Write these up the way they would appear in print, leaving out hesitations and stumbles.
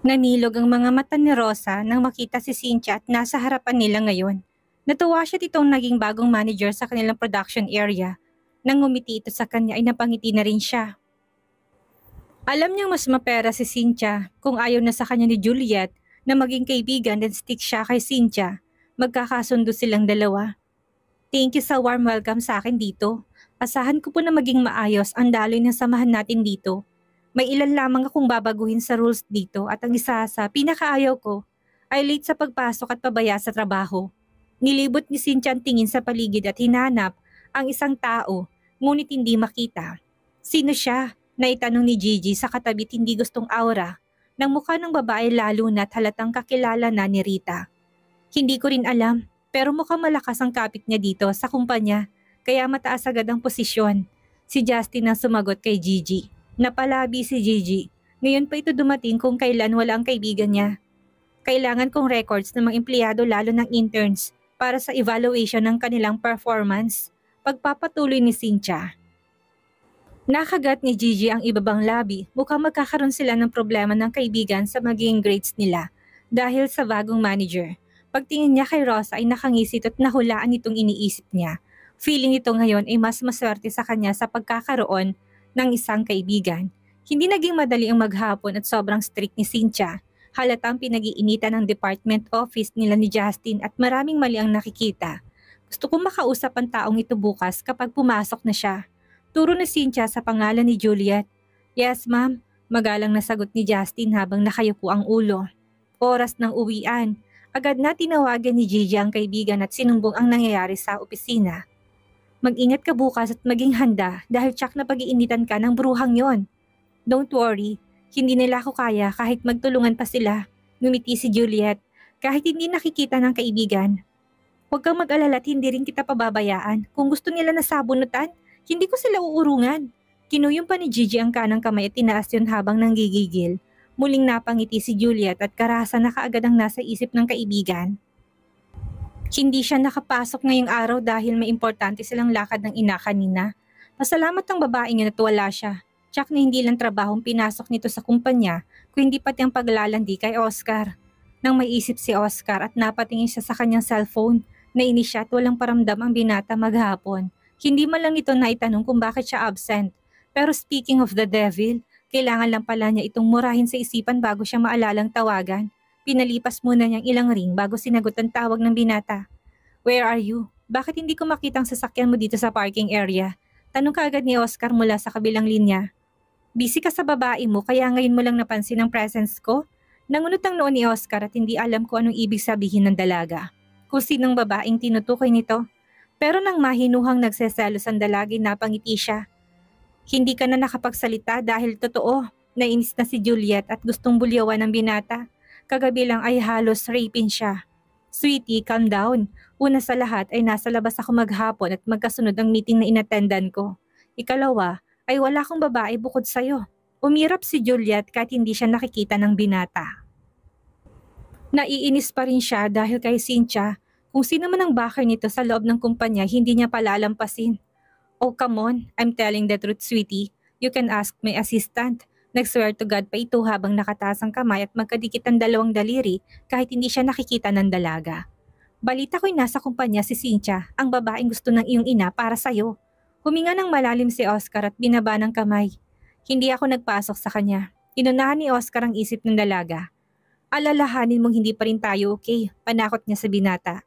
Nanilog ang mga mata ni Rosa nang makita si Cynthia at nasa harapan nila ngayon. Natuwa siya itong naging bagong manager sa kanilang production area. Nang ngumiti ito sa kanya ay napangiti na rin siya. Alam niyang mas mapera si Cynthia kung ayaw na sa kanya ni Juliet na maging kaibigan dan stick siya kay Cynthia. Magkakasundo silang dalawa. Thank you sa warm welcome sa akin dito. Asahan ko po na maging maayos ang daloy ng samahan natin dito. May ilan lamang akong babaguhin sa rules dito at ang isa sa pinakaayaw ko ay late sa pagpasok at pabaya sa trabaho. Nilibot ni Cynthia ang tingin sa paligid at hinanap ang isang tao ngunit hindi makita. Sino siya? Naitanong ni Gigi sa katabit hindi gustong aura ng mukha ng babae lalo na't halatang kakilala na ni Rita. Hindi ko rin alam pero mukhang malakas ang kapit niya dito sa kumpanya kaya mataas agad ang posisyon. Si Justin ang sumagot kay Gigi. Napalabi si Gigi. Ngayon pa ito dumating kung kailan wala ang kaibigan niya. Kailangan kong records ng mga empleyado lalo ng interns para sa evaluation ng kanilang performance. Pagpapatuloy ni Cynthia. Nakagat ni Gigi ang ibabang labi, mukhang magkakaroon sila ng problema ng kaibigan sa magiging grades nila dahil sa bagong manager. Pagtingin niya kay Rosa ay nakangisit at nahulaan itong iniisip niya. Feeling ito ngayon ay mas maswerte sa kanya sa pagkakaroon ng isang kaibigan. Hindi naging madali ang maghapon at sobrang strict ni Cynthia. Halatang pinag-iinitan ng department office nila ni Justin at maraming mali ang nakikita. Gusto kong makausap ang taong ito bukas kapag pumasok na siya. Turo ni Cynthia sa pangalan ni Juliet. Yes ma'am, magalang na sagot ni Justin habang nakayupo ang ulo. Oras ng uwian. Agad na tinawagan ni Gigi ang kaibigan at sinumbong ang nangyayari sa opisina. Mag-ingat ka bukas at maging handa dahil tsak na pag-iinitan ka ng bruhang yon. Don't worry, hindi nila ako kaya kahit magtulungan pa sila. Ngumiti si Juliet kahit hindi nakikita ng kaibigan. Huwag kang mag-alala at hindi rin kita pababayaan. Kung gusto nila na sabunutan, hindi ko sila uurungan. Kinuyong pa ni Gigi ang kanang kamay at tinaas yun habang nanggigigil. Muling napangiti si Juliet at karahasan na kaagad ang nasa isip ng kaibigan. Hindi siya nakapasok ngayong araw dahil may importante silang lakad ng ina kanina. Pasalamat ang babaeng yun at wala siya. Tsak na hindi lang trabahong pinasok nito sa kumpanya, kundi pati ang paglalandi kay Oscar. Nang may isip si Oscar at napatingin siya sa kanyang cellphone, nainis siya at walang paramdam ang binata maghapon. Hindi man lang ito naitanong kung bakit siya absent. Pero speaking of the devil, kailangan lang pala niya itong murahin sa isipan bago siya maalalang tawagan. Pinalipas muna niyang ilang ring bago sinagot ang tawag ng binata. Where are you? Bakit hindi ko makita ang sasakyan mo dito sa parking area? Tanong kaagad ni Oscar mula sa kabilang linya. Busy ka sa babae mo kaya ngayon mo lang napansin ang presence ko? Nangunot ang noon ni Oscar at hindi alam kung anong ibig sabihin ng dalaga. Kung sinong babaeng tinutukoy nito. Pero nang mahinuhang nagseselos ang dalagi napangiti siya. Hindi ka na nakapagsalita dahil totoo, nainis na si Juliet at gustong bulyawan ng binata. Kagabi lang ay halos rapin siya. Sweetie, calm down. Una sa lahat ay nasa labas ako maghapon at magkasunod ang meeting na inattendan ko. Ikalawa, ay wala akong babae bukod sa'yo. Umirap si Juliet kahit hindi siya nakikita ng binata. Naiinis pa rin siya dahil kay Cynthia. Kung sino man ang backer nito sa loob ng kumpanya, hindi niya palalampasin. Oh, come on. I'm telling the truth, sweetie. You can ask my assistant. Nag-swear to God pa ito habang nakataas ang kamay at magkadikit ang dalawang daliri kahit hindi siya nakikita ng dalaga. Balita ko'y nasa kumpanya si Cynthia, ang babaeng gusto ng iyong ina para sa'yo. Huminga ng malalim si Oscar at binaba ng kamay. Hindi ako nagpasok sa kanya. Inunahan ni Oscar ang isip ng dalaga. Alalahanin mong hindi pa rin tayo okay, panakot niya sa binata.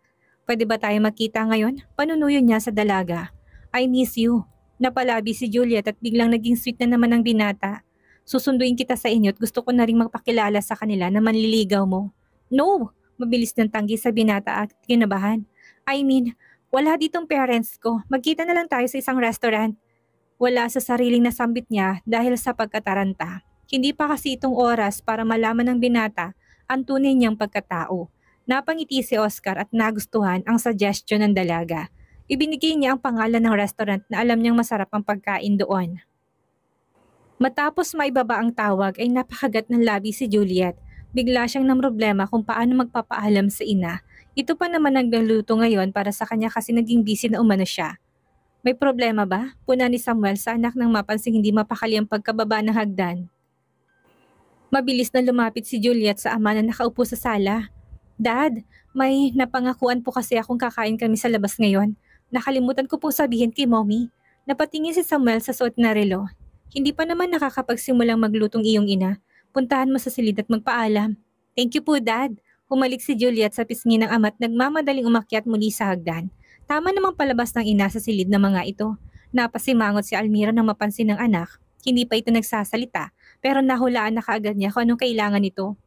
Pwede ba tayo magkita ngayon? Panunuyo niya sa dalaga. I miss you. Napalabi si Juliet at biglang naging sweet na naman ang binata. Susunduin kita sa inyo at gusto ko na rin magpakilala sa kanila na manliligaw mo. No! Mabilis ng tanggi sa binata at kinabahan. I mean, wala ditong parents ko. Magkita na lang tayo sa isang restaurant. Wala sa sariling nasambit niya dahil sa pagkataranta. Hindi pa kasi itong oras para malaman ng binata ang tunay niyang pagkatao. Napangiti si Oscar at nagustuhan ang suggestion ng dalaga. Ibinigay niya ang pangalan ng restaurant na alam niyang masarap ang pagkain doon. Matapos maibaba ang tawag ay napakagat ng labi si Juliet. Bigla siyang namroblema kung paano magpapaalam sa ina. Ito pa naman ang nagluto ngayon para sa kanya kasi naging busy na umano siya. May problema ba? Puna ni Samuel sa anak nang mapansing hindi mapakali ang pagkababa ng hagdan. Mabilis na lumapit si Juliet sa ama na nakaupo sa sala. Dad, may napangakuan po kasi akong kakain kami sa labas ngayon. Nakalimutan ko po sabihin kay Mommy. Napatingin si Samuel sa suot na relo. Hindi pa naman nakakapagsimulang maglutong iyong ina. Puntahan mo sa silid at magpaalam. Thank you po, Dad. Humalik si Juliet sa pisngi ng ama at nagmamadaling umakyat muli sa hagdan. Tama namang palabas ng ina sa silid ng mga ito. Napasimangot si Almira nang mapansin ng anak. Hindi pa ito nagsasalita, pero nahulaan na kaagad niya kung anong kailangan nito.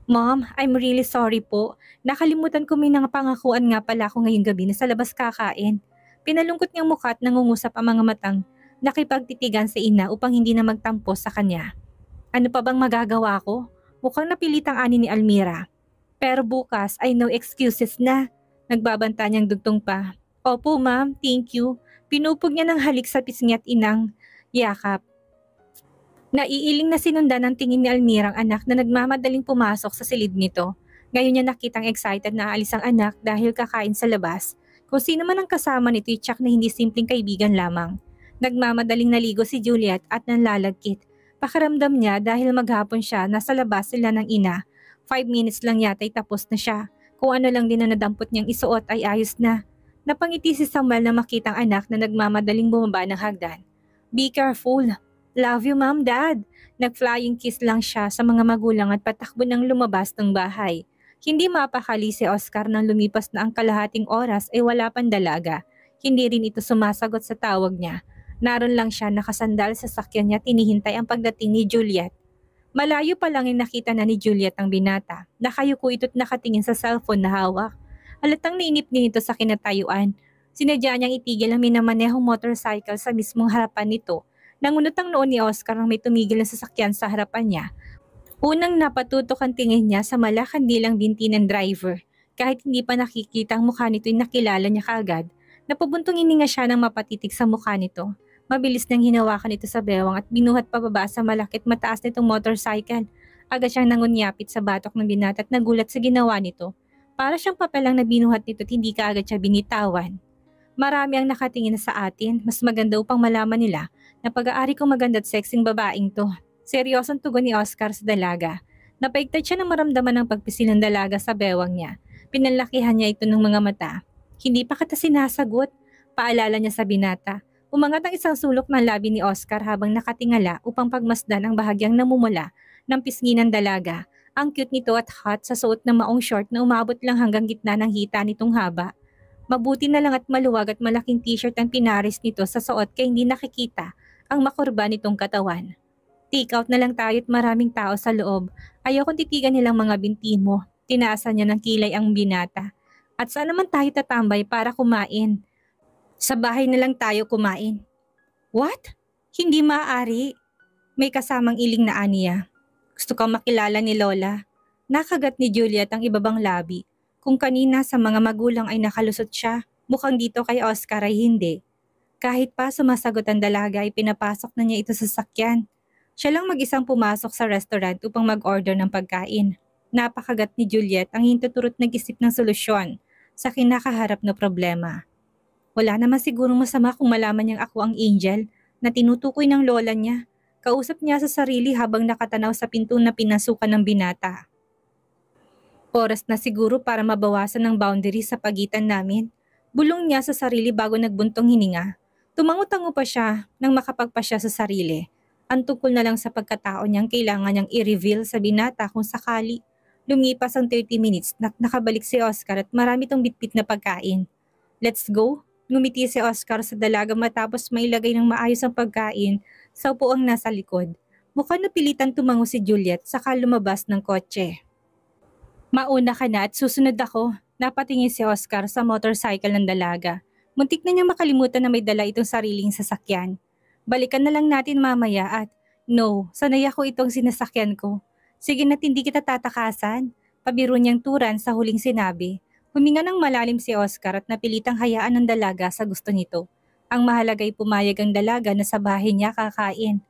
Mom, I'm really sorry po. Nakalimutan ko may nangapangakuan nga pala ako ngayong gabi na sa labas kakain. Pinalungkot niyang mukha at nangungusap ang mga matang nakipagtitigan sa ina upang hindi na magtampo sa kanya. Ano pa bang magagawa ko? Mukhang napilitang ani ni Almira. Pero bukas ay no excuses na. Nagbabanta niyang dugtong pa. Opo ma'am, thank you. Pinupog niya ng halik sa pisngi at inang yakap. Naiiling na sinundan ng tingin ni Almira ang anak na nagmamadaling pumasok sa silid nito. Ngayon niya nakitang excited na aalis ang anak dahil kakain sa labas. Kung sino man ang kasama nito, tsak na hindi simpleng kaibigan lamang. Nagmamadaling naligo si Juliet at nanlalagkit. Pakiramdam niya dahil maghapon siya, nasa labas sila ng ina. 5 minutes lang yata'y tapos na siya. Kung ano lang din na nadampot niyang isuot ay ayos na. Napangiti si Samuel na makitang anak na nagmamadaling bumaba ng hagdan. Be careful. Love you, Mom, Dad. Nag-flying kiss lang siya sa mga magulang at patakbo ng lumabas ng bahay. Hindi mapakali si Oscar nang lumipas na ang kalahating oras ay wala pang dalaga. Hindi rin ito sumasagot sa tawag niya. Naroon lang siya nakasandal sa sakyan niya tinihintay ang pagdating ni Juliet. Malayo pa lang ay nakita na ni Juliet ang binata. Nakayuko ito't nakatingin sa cellphone na hawak. Halatang nainip din ito sa kinatayuan. Sinadya niyang itigil ang minamanehong motorcycle sa mismong harapan nito. Nangunot ang noon ni Oscar nang may tumigil na sasakyan sa harapan niya. Unang napatutok ang tingin niya sa malakandilang binti ng driver. Kahit hindi pa nakikita ang mukha nito'y nakilala niya kaagad. Napabuntong ininga siya nang mapatitig sa mukha nito. Mabilis niyang hinawakan ito sa bewang at binuhat pababa sa malakit mataas nitong motorcycle. Agad siyang nangunyapit sa batok ng binata at nagulat sa ginawa nito. Para siyang papelang na binuhat nito at hindi kaagad siya binitawan. Marami ang nakatingin sa atin, mas maganda upang malaman nila na pag-aari kong maganda at sexing babaeng to. Seryosong tugon ni Oscar sa dalaga. Napaigtad siya na maramdaman ng pagpisil ng dalaga sa bewang niya. Pinalakihan niya ito ng mga mata. Hindi pa kita sinasagot, paalala niya sa binata. Umangat ang isang sulok ng labi ni Oscar habang nakatingala upang pagmasdan ang bahagyang namumula ng pisngi ng dalaga. Ang cute nito at hot sa suot ng maong short na umabot lang hanggang gitna ng hita nitong haba. Mabuti na lang at maluwag at malaking t-shirt ang pinaris nito sa suot kaya hindi nakikita ang makurba nitong katawan. Take out na lang tayo at maraming tao sa loob. Ayokong titigan nilang mga binti mo. Tinaasan niya ng kilay ang binata. At saan naman tayo tatambay para kumain? Sa bahay na lang tayo kumain. What? Hindi maaari. May kasamang iling na aniya. Gusto kang makilala ni Lola. Nakagat ni Juliet ang ibabang labi. Kung kanina sa mga magulang ay nakalusot siya, mukhang dito kay Oscar ay hindi. Kahit pa sumasagot ang dalaga ay pinapasok na niya ito sa sakyan. Siya lang mag-isang pumasok sa restaurant upang mag-order ng pagkain. Napakagat ni Juliet ang hintuturot nag-isip ng solusyon sa kinakaharap na problema. Wala naman sigurong masama kung malaman niyang ako ang angel na tinutukoy ng lola niya. Kausap niya sa sarili habang nakatanaw sa pinto na pinasukan ng binata. Oras na siguro para mabawasan ang boundary sa pagitan namin. Bulong niya sa sarili bago nagbuntong hininga. Tumango-tango pa siya nang makapagpasya sa sarili. Ang tungkol na lang sa pagkatao niyang kailangan niyang i-reveal sa binata kung sakali. Lumipas ang 30 minutes na nakabalik si Oscar at marami tong bitbit na pagkain. Let's go! Ngumiti si Oscar sa dalaga matapos mailagay ng maayos ang pagkain sa upuang nasa likod. Mukhang napilitan tumango si Juliet saka lumabas ng kotse. Mauna ka na at susunod ako. Napatingin si Oscar sa motorcycle ng dalaga. Muntik na niya makalimutan na may dala itong sariling sasakyan. Balikan na lang natin mamaya at, no, sanay ako itong sinasakyan ko. Sige na't hindi kita tatakasan. Pabiro niyang turan sa huling sinabi. Huminga ng malalim si Oscar at napilitang hayaan ng dalaga sa gusto nito. Ang mahalaga'y pumayag ang dalaga na sa bahay niya kakain.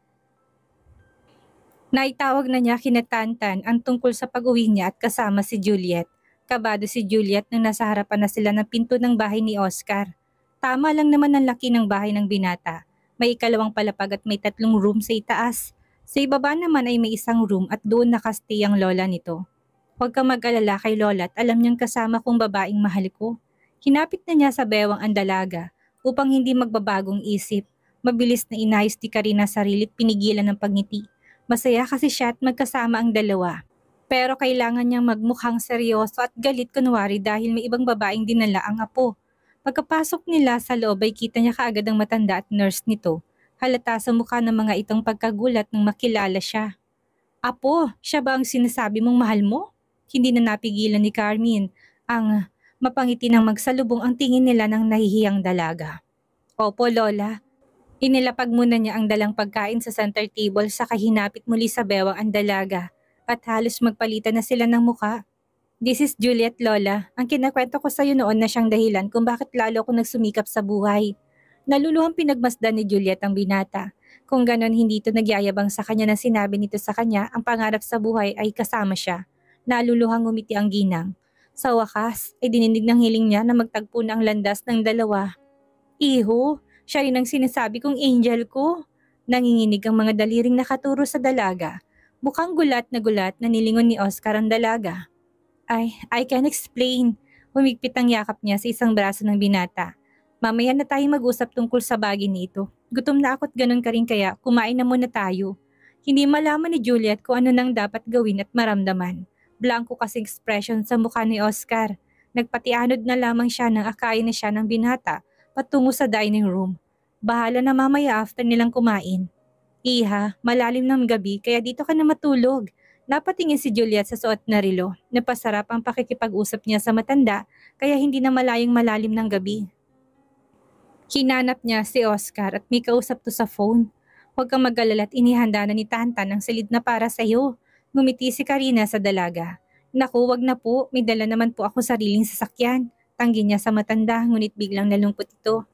Naitawag na niya kina Tantan ang tungkol sa pag-uwi niya at kasama si Juliet. Kabado si Juliet nang nasa harapan na sila ng pinto ng bahay ni Oscar. Tama lang naman ang laki ng bahay ng binata. May ikalawang palapag at may 3 room sa itaas. Sa ibaba naman ay may isang room at doon nakastay ang lola nito. Huwag kang mag-alala kay lola at alam niyang kasama kong babaeng mahal ko. Hinapit na niya sa bewang ang dalaga upang hindi magbabagong isip. Mabilis na inayos ni Karina sarili at pinigilan ng pagngiti. Masaya kasi siya at magkasama ang dalawa. Pero kailangan niyang magmukhang seryoso at galit kunwari dahil may ibang babaeng dinala ang apo. Pagkapasok nila sa loob ay kita niya kaagad ang matanda at nurse nito. Halata sa mukha ng mga itong pagkagulat nang makilala siya. Apo, siya ba ang sinasabi mong mahal mo? Hindi na napigilan ni Carmen. Ang mapangiti ng magsalubong ang tingin nila ng nahihiyang dalaga. Opo, Lola. Inilapag muna niya ang dalang pagkain sa center table sa kahinapit muli sa bewang ang dalaga at halos magpalitan na sila ng muka. This is Juliet, Lola. Ang kinakwento ko sa iyo noon na siyang dahilan kung bakit lalo ako nagsumikap sa buhay. Naluluhang pinagmasdan ni Juliet ang binata. Kung ganon hindi ito nagyayabang sa kanya na sinabi nito sa kanya, ang pangarap sa buhay ay kasama siya. Naluluhang ngumiti ang ginang. Sa wakas, ay dininig ng hiling niya na magtagpo na ang landas ng dalawa. Iho, siya rin ang sinasabi kong angel ko. Nanginginig ang mga daliring nakaturo sa dalaga. Mukhang gulat na nilingon ni Oscar ang dalaga. I can explain. Humigpit ang yakap niya sa isang braso ng binata. Mamaya na tayo mag-usap tungkol sa bagay nito. Gutom na ako't ganun ka rin kaya kumain na muna tayo. Hindi malaman ni Juliet kung ano nang dapat gawin at maramdaman. Blanco kasing expression sa mukha ni Oscar. Nagpatianod na lamang siya nang akayin na siya ng binata patungo sa dining room. Bahala na mamaya after nilang kumain. Iha, malalim ng gabi kaya dito ka na matulog. Napatingin si Juliet sa suot na relo. Napasarap ang pakikipag-usap niya sa matanda kaya hindi na malayong malalim ng gabi. Hinanap niya si Oscar at may kausap to sa phone. Huwag kang mag-alala at inihanda na ni Tantan ang silid na para sa iyo. Ngumiti si Karina sa dalaga. Naku, wag na po, may dala naman po ako sariling sasakyan. Tanggi niya sa matanda ngunit biglang nalungkot ito.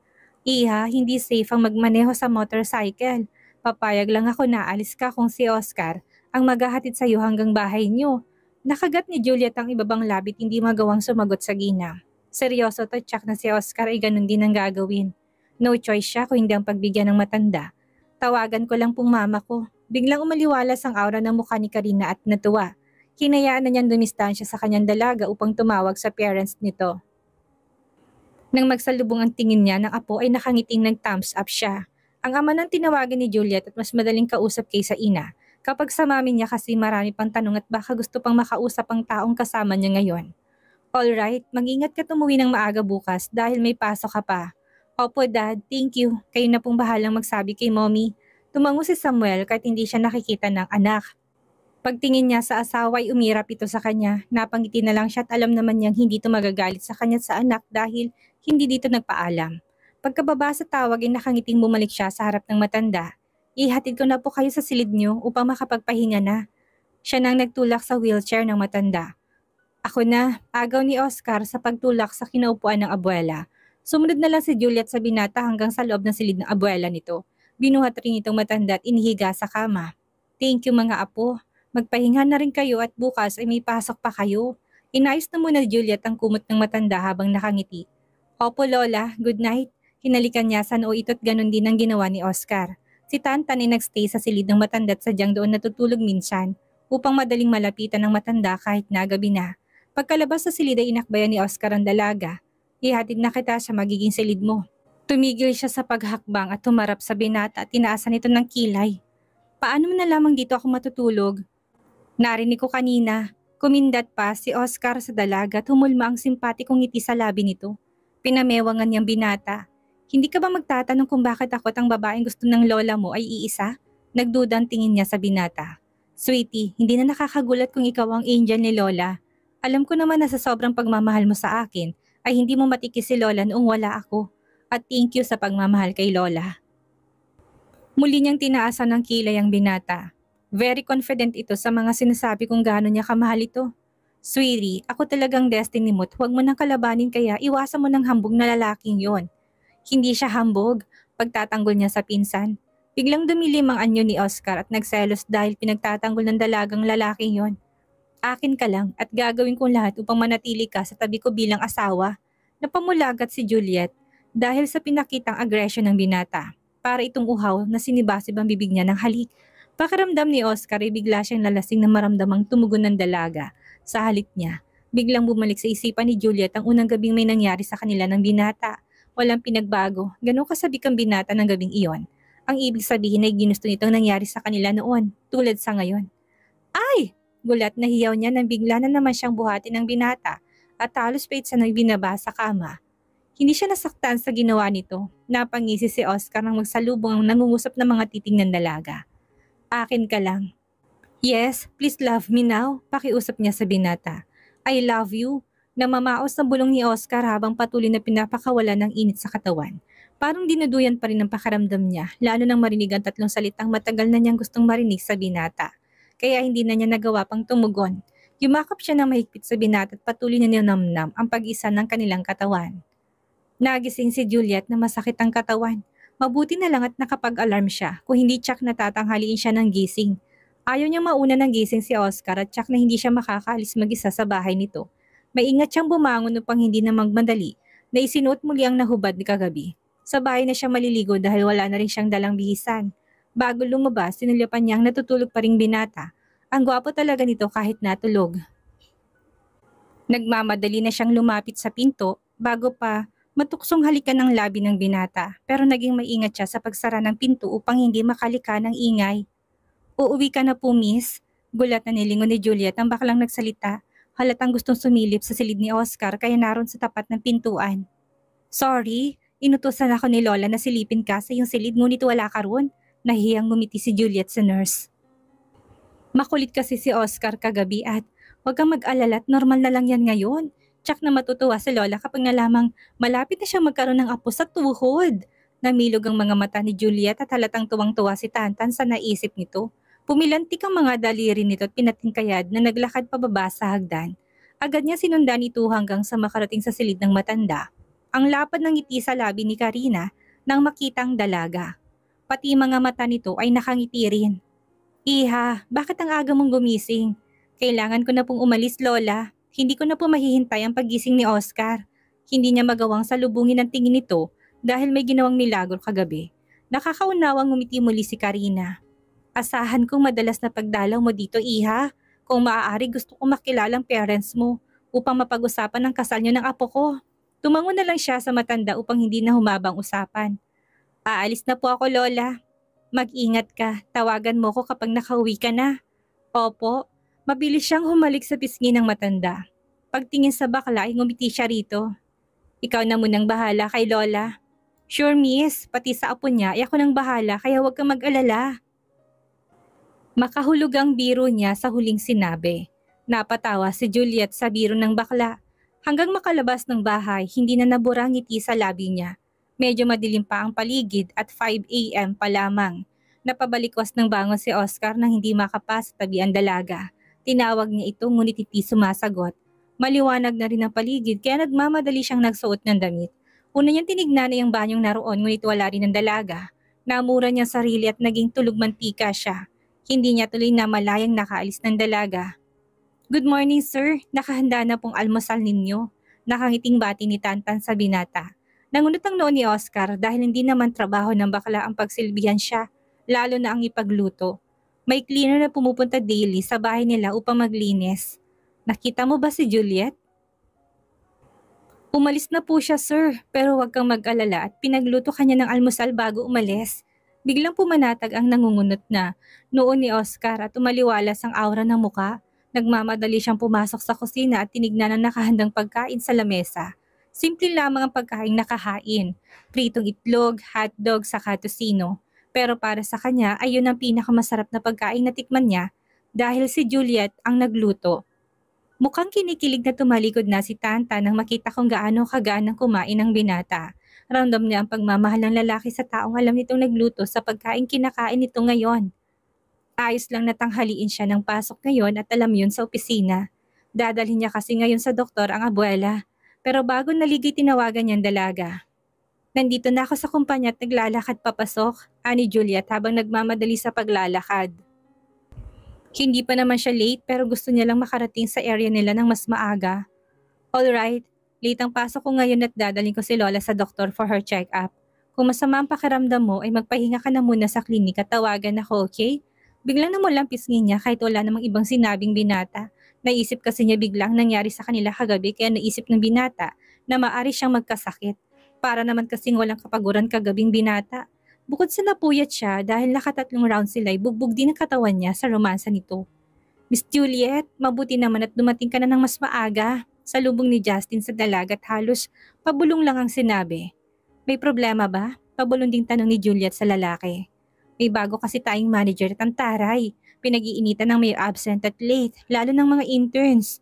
Iha, hindi safe ang magmaneho sa motorcycle. Papayag lang ako na alis ka kung si Oscar ang maghahatid sa iyo hanggang bahay niyo. Nakagat ni Juliet ang ibabang labit hindi magawang sumagot sa ginang. Seryoso to, tsak na si Oscar ay ganun din ang gagawin. No choice siya kung hindi ang pagbigyan ng matanda. Tawagan ko lang pong mama ko. Biglang umaliwalas ang aura ng mukha ni Karina at natuwa. Hinayaan na niyang dumistansya sa kanyang dalaga upang tumawag sa parents nito. Nang magsalubong ang tingin niya ng apo ay nakangiting nag-thumbs up siya. Ang ama nang tinawagan ni Juliet at mas madaling kausap kaysa ina. Kapag sa mami niya kasi marami pang tanong at baka gusto pang makausap ang taong kasama niya ngayon. Alright, mag-ingat ka tumuwi ng maaga bukas dahil may pasok ka pa. Opo dad, thank you. Kayo na pong bahalang magsabi kay mommy. Tumango si Samuel kahit hindi siya nakikita ng anak. Pagtingin niya sa asawa ay umirap ito sa kanya. Napangiti na lang siya at alam naman niyang hindi ito magagalit sa kanya at sa anak dahil hindi dito nagpaalam. Pagkababa sa tawag ay nakangiting bumalik siya sa harap ng matanda. Ihatid ko na po kayo sa silid niyo upang makapagpahinga na. Siya nang nagtulak sa wheelchair ng matanda. Ako na, agaw ni Oscar sa pagtulak sa kinaupuan ng abuela. Sumunod na lang si Juliet sa binata hanggang sa loob ng silid ng abuela nito. Binuhat rin itong matanda at inihiga sa kama. Thank you mga apo. Magpahinga na rin kayo at bukas ay may pasok pa kayo. Inayos na muna ni Juliet ang kumot ng matanda habang nakangiti. Opo Lola, good night. Hinalikan niya sa noo ito at ganun din ang ginawa ni Oscar. Si Tantan ay nagstay sa silid ng matanda at sadyang doon natutulog minsan upang madaling malapitan ng matanda kahit na gabi na. Pagkalabas sa silid ay inakbayan ni Oscar ang dalaga. Ihatid na kita sa magiging silid mo. Tumigil siya sa paghakbang at tumarap sa binata at tinaasan ito ng kilay. Paano mo na lamang dito ako matutulog? Narinig ko kanina. Kumindat pa si Oscar sa dalaga at humulma ang simpatikong ngiti sa labi nito. Pinamewangan niyang binata. Hindi ka ba magtatanong kung bakit ako at ang babaeng gusto ng lola mo ay iisa? Nagduda ang tingin niya sa binata. Sweetie, hindi na nakakagulat kung ikaw ang angel ni lola. Alam ko naman na sa sobrang pagmamahal mo sa akin, ay hindi mo matikis si lola noong wala ako. At thank you sa pagmamahal kay lola. Muli niyang tinaasan ng kilay ang binata. Very confident ito sa mga sinasabi kung gaano niya kamahal ito. Sweetie, ako talagang destiny mo at huwag mo nang kalabanin kaya iwasan mo ng hambog na lalaking yon. Hindi siya hambog, pagtatanggol niya sa pinsan. Biglang dumilim ang anyo ni Oscar at nagselos dahil pinagtatanggol ng dalagang lalaking yon. Akin ka lang at gagawin kong lahat upang manatili ka sa tabi ko bilang asawa. Napamulagat si Juliet dahil sa pinakitang agresyon ng binata. Para itong uhaw na sinibasib ang bibig niya ng halik. Pakiramdam ni Oscar ay bigla siyang lalasing na maramdamang tumugon ng dalaga. Sa halip niya, biglang bumalik sa isipan ni Juliet ang unang gabing may nangyari sa kanila ng binata. Walang pinagbago, ganun kasabik ang binata ng gabing iyon. Ang ibig sabihin ay ginusto nitong nangyari sa kanila noon, tulad sa ngayon. Ay! Gulat na hiyaw niya nang bigla na naman siyang buhati ng binata at halos pait sa binaba sa kama. Hindi siya nasaktan sa ginawa nito. Napangisi si Oscar nang magsalubong ang nangungusap ng mga titing ng dalaga. Akin ka lang. Yes, please love me now, pakiusap niya sa binata. I love you. Namamaos na bulong ni Oscar habang patuloy na pinapakawala ng init sa katawan. Parang dinuduyan pa rin ang pakaramdam niya, lalo nang marinig ang tatlong salitang matagal na niyang gustong marinig sa binata. Kaya hindi na niya nagawa pang tumugon. Yumakap siya ng mahigpit sa binata at patuloy na ninamnam ang pag-isa ng kanilang katawan. Nagising si Juliet na masakit ang katawan. Mabuti na lang at nakapag-alarm siya, kung hindi tsak natatanghaliin siya ng gising. Ayaw niyang mauna ng gising si Oscar at tsak na hindi siya makakaalis mag-isa sa bahay nito. Maingat siyang bumangon upang hindi na magmadali na isinuot muli ang nahubad ni kagabi. Sa bahay na siya maliligo dahil wala na rin siyang dalang bihisan. Bago lumabas, sinulyapan niyang natutulog pa ring binata. Ang gwapo talaga nito kahit natulog. Nagmamadali na siyang lumapit sa pinto bago pa matuksong halikan ng labi ng binata, pero naging maingat siya sa pagsara ng pinto upang hindi makalika ng ingay. Uuwi ka na po, miss. Gulat na nilingon ni Juliet ang baklang nagsalita. Halatang gustong sumilip sa silid ni Oscar kaya naroon sa tapat ng pintuan. Sorry, inutusan ako ni Lola na silipin ka sa iyong silid ngunit wala ka roon. Nahihiyang ngumiti si Juliet sa nurse. Makulit kasi si Oscar kagabi at huwag kang mag-alala at normal na lang yan ngayon. Tsak na matutuwa si Lola kapag nalamang malapit na siyang magkaroon ng apo sa tuhod. Namilog ang mga mata ni Juliet at halatang tuwang-tuwa si Tantan sa naisip nito. Pumilantik ang mga daliri nito at pinatingkayad na naglakad pababa sa hagdan. Agad niya sinundan ito hanggang sa makarating sa silid ng matanda. Ang lapad ng ngiti sa labi ni Karina nang makita ang dalaga. Pati mga mata nito ay nakangiti rin. Iha, bakit ang aga mong gumising? Kailangan ko na pong umalis, Lola. Hindi ko na po mahihintay ang paggising ni Oscar. Hindi niya magawang salubungin ang tingin nito dahil may ginawang milagro kagabi. Nakakaunawang ngumiti muli si Karina. Asahan kong madalas na pagdalaw mo dito, Iha. Kung maaari gusto kong makilala ang parents mo upang mapag-usapan ang kasal niyo ng apo ko. Tumango na lang siya sa matanda upang hindi na humabang usapan. Aalis na po ako, Lola. Mag-ingat ka. Tawagan mo ko kapag nakauwi ka na. Opo. Mabilis siyang humalik sa pisngi ng matanda. Pagtingin sa bakla ay ngumiti siya rito. Ikaw na munang bahala kay Lola. Sure, miss. Pati sa apo niya ay ako nang bahala kaya huwag kang mag-alala. Makahulog ang biro niya sa huling sinabi. Napatawa si Juliet sa biro ng bakla. Hanggang makalabas ng bahay, hindi na nabura ang ngiti sa labi niya. Medyo madilim pa ang paligid at 5 a.m. pa lamang. Napabalikwas ng bangon si Oscar nang hindi makapa sa tabi ang dalaga. Tinawag niya ito ngunit hindi sumasagot. Maliwanag na rin ang paligid kaya nagmamadali siyang nagsuot ng damit. Una niyang tinignan na yung banyong naroon ngunit wala rin ang dalaga. Namura niya sarili at naging tulog mantika siya. Hindi niya tuloy na malayang nakaalis ng dalaga. Good morning, sir. Nakahanda na pong almusal ninyo. Nakangiting bati ni Tantan sa binata. Nangunot ang noo ni Oscar dahil hindi naman trabaho ng bakla ang pagsilbihan siya, lalo na ang ipagluto. May cleaner na pumupunta daily sa bahay nila upang maglinis. Nakita mo ba si Juliet? Umalis na po siya, sir, pero huwag kang mag-alala at pinagluto kanya ng almusal bago umalis. Biglang pumanatag ang nangungunot na noon ni Oscar at umaliwalas ang aura ng muka. Nagmamadali siyang pumasok sa kusina at tinignan ang nakahandang pagkain sa lamesa. Simple lamang ang pagkain nakahain, pritong itlog, hotdog, saka tocino. Pero para sa kanya ay yun ang pinakamasarap na pagkain na tikman niya dahil si Juliet ang nagluto. Mukhang kinikilig na tumalikod na si Tanta nang makita kung gaano kagaan ang kumain ng binata. Ramdam niya ang pagmamahal ng lalaki sa taong alam nitong nagluto sa pagkain kinakain nito ngayon. Ayos lang natanghaliin siya ng pasok ngayon at alam yun sa opisina. Dadalhin niya kasi ngayon sa doktor ang abuela. Pero bago naligay tinawagan niyang dalaga. Nandito na ako sa kumpanya at naglalakad papasok, ani Juliet habang nagmamadali sa paglalakad. Hindi pa naman siya late pero gusto niya lang makarating sa area nila ng mas maaga. Alright, late ang pasok ko ngayon at dadalhin ko si Lola sa doktor for her check-up. Kung masama ang pakiramdam mo ay magpahinga ka na muna sa klinika at tawagan ako, okay? Biglang namulang pisngi niya kahit wala namang ibang sinabing binata. Naisip kasi niya biglang nangyari sa kanila kagabi kaya naisip ng binata na maari siyang magkasakit. Para naman kasing walang kapaguran kagabing binata. Bukod sa napuyat siya dahil nakatatlong round sila ay bugbog din ang katawan niya sa romansa nito. Miss Juliet, mabuti naman at dumating ka na ng mas maaga. Salubong ni Justin sa dalaga at halos pabulong lang ang sinabi. May problema ba? Pabulong ding tanong ni Juliet sa lalaki. May bago kasi tayong manager at ang taray. Pinag-iinitan ng may absent at late, lalo ng mga interns.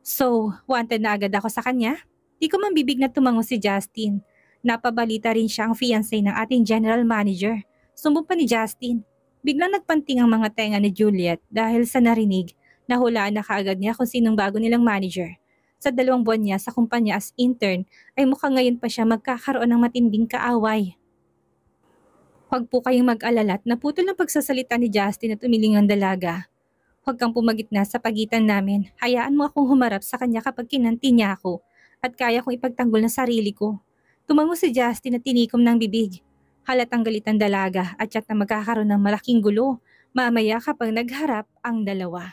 So, wanted na agad ako sa kanya? Di ko man bibig na tumango si Justin. Napabalita rin siya ang fiancé ng ating general manager. Sumbong pa ni Justin. Biglang nagpanting ang mga tenga ni Juliet dahil sa narinig. Nahulaan na kaagad niya kung sinong bago nilang manager. Sa 2 buwan niya sa kumpanya as intern ay mukhang ngayon pa siya magkakaroon ng matinding kaaway. Huwag po kayong mag-alala at naputol ng pagsasalita ni Justin at umiling ang dalaga. Huwag kang pumagitna sa pagitan namin. Hayaan mo akong humarap sa kanya kapag kinanti niya ako at kaya kong ipagtanggol ng sarili ko. Tumango si Justin at tinikom ng bibig. Halatang galit ang dalaga at tiyak na magkakaroon ng malaking gulo mamaya kapag nagharap ang dalawa.